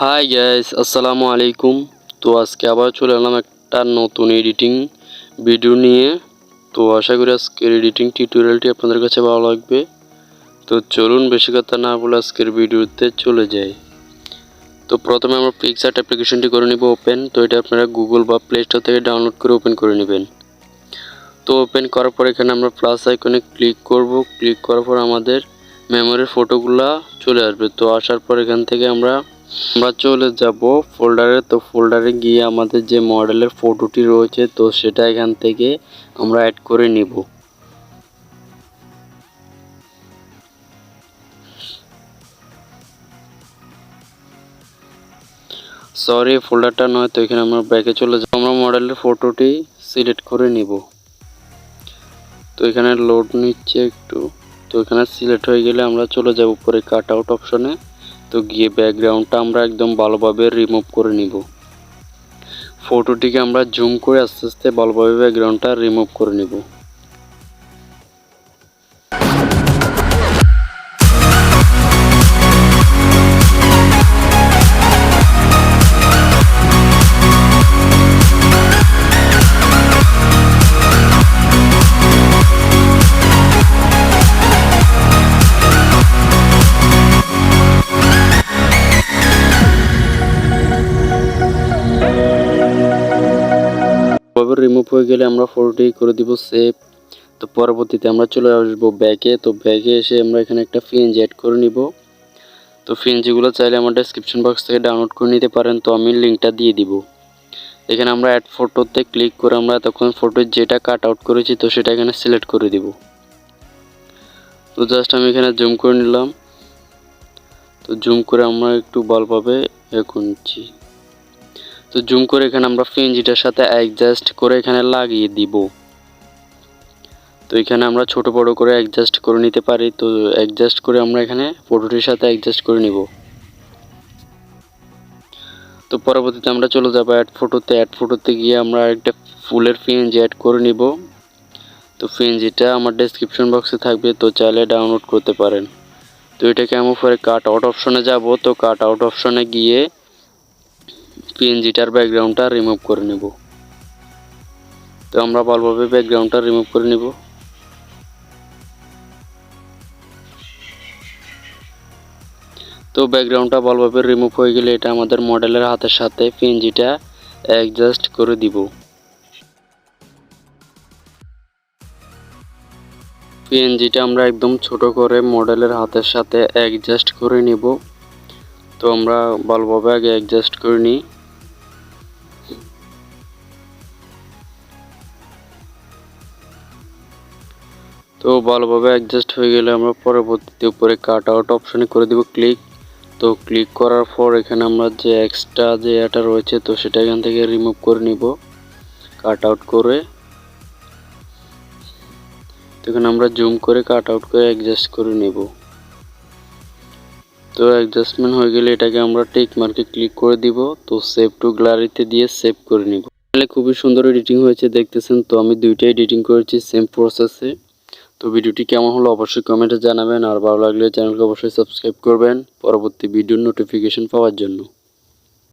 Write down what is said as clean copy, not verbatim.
Hi guys, আসসালামু আলাইকুম। তো আজকে আবার চলে এলাম একটা নতুন এডিটিং ভিডিও নিয়ে। তো আশা করি আজকের এডিটিং টিউটোরিয়ালটি আপনাদের কাছে ভালো লাগবে। তো চলুন বেশি কথা না বলে আজকের ভিডিওতে চলে যাই। তো প্রথমে আমরা পিক্সআর্ট অ্যাপ্লিকেশনটি করে নিব ওপেন। তো এটা আপনারা গুগল বা প্লে স্টোর থেকে ডাউনলোড করে ওপেন করে নেবেন। তো ওপেন করার পর এখানে আমরা প্লাস আইকনে ক্লিক করব। ক্লিক করার পর আমাদের মেমোরির ফটোগুলা চলে আসবে। তো আসার পর এখান থেকে আমরা চলে যাব ফোল্ডারে। তো ফোল্ডারে গিয়ে আমাদের যে মডেলের ফটোটি রয়েছে তো সেটা এখান থেকে আমরা অ্যাড করে নিব। সরি, ফোল্ডারটা নয়। তো এখানে আমরা ব্যাকে চলে যাব। আমরা মডেলের ফটোটি সিলেক্ট করে নিব। তো এখানে লোড নিচ্ছে একটু। তো এখানে সিলেক্ট হয়ে গেলে আমরা চলে যাব উপরে কাট আউট অপশনে। তো গিয়ে ব্যাকগ্রাউন্ডটা আমরা একদম ভালোভাবে রিমুভ করে নিব। ফটোটিকে আমরা জুম করে আস্তে আস্তে ভালোভাবে ব্যাকগ্রাউন্ডটা রিমুভ করে নিব। রিমুভ হয়ে গেলে আমরা ফটোটি করে দিব সেভ। তো পরবর্তীতে আমরা চলে আসবো ব্যাকে। তো ব্যাকে এসে আমরা এখানে একটা পিএনজি অ্যাড করে নিব। তো পিএনজিগুলো চাইলে আমার ডেসক্রিপশন বক্স থেকে ডাউনলোড করে নিতে পারেন। তো আমি লিঙ্কটা দিয়ে দিব। এখানে আমরা অ্যাড ফটোতে ক্লিক করে আমরা তখন ফটো যেটা কাট আউট করেছি তো সেটা এখানে সিলেক্ট করে দিব। তো জাস্ট আমি এখানে জুম করে নিলাম। তো জুম করে আমরা একটু ভালোভাবে নিচ্ছি। তো জুম করে এখানে আমরা পিএনজিটার সাথে অ্যাডজাস্ট করে এখানে লাগিয়ে দিব। তো এখানে আমরা ছোট বড় করে অ্যাডজাস্ট করে নিতে পারি। তো অ্যাডজাস্ট করে আমরা এখানে ফটোটির সাথে অ্যাডজাস্ট করে নিব। তো পরবর্তীতে আমরা চলে যাব অ্যাড ফটোতে। অ্যাড ফটোতে গিয়ে আমরা একটা ফুলের পিএনজি অ্যাড করে নিব। তো পিএনজিটা আমার ডেসক্রিপশন বক্সে থাকবে, তো চাইলে ডাউনলোড করতে পারেন। তো এটাকে আমি পরে কাট আউট অপশনে যাব। তো কাট আউট অপশনে গিয়ে পিএনজিটার ব্যাকগ্রাউন্ডটা রিমুভ করে নেব। তো আমরা ভালোভাবে ব্যাকগ্রাউন্ডটা রিমুভ করে নেব। তো ব্যাকগ্রাউন্ডটা ভালোভাবে রিমুভ হয়ে গেলে এটা আমাদের মডেলের হাতের সাথে পিএনজিটা অ্যাডজাস্ট করে দিব। পিএনজিটা আমরা একদম ছোট করে মডেলের হাতের সাথে অ্যাডজাস্ট করে নিব। তো আমরা ভালোভাবে আগে অ্যাডজাস্ট করে নিই। তো ভালোভাবে অ্যাডজাস্ট হয়ে গেলে আমরা পরবর্তীতে উপরে কাট আউট অপশনে করে দিব ক্লিক। তো ক্লিক করার পর এখানে আমরা যে এক্সট্রা যে এটা রয়েছে তো সেটা এখান থেকে রিমুভ করে নিব কাট আউট করে। তো এখানে আমরা জুম করে কাট আউট করে অ্যাডজাস্ট করে নেব। তো অ্যাডজাস্টমেন্ট হয়ে গেলে এটাকে আমরা টিক মার্কে ক্লিক করে দিব। তো সেভ টু গ্যালারিতে দিয়ে সেভ করে নিব। খুবই সুন্দর এডিটিং হয়েছে দেখতেছেন। তো আমি দুইটা এডিটিং করেছি সেম প্রসেসে। তো ভিডিওটি কেমন হলো অবশ্যই কমেন্টে জানাবেন। আর ভালো লাগলে চ্যানেলকে অবশ্যই সাবস্ক্রাইব করবেন পরবর্তী ভিডিওর নোটিফিকেশন পাওয়ার জন্য।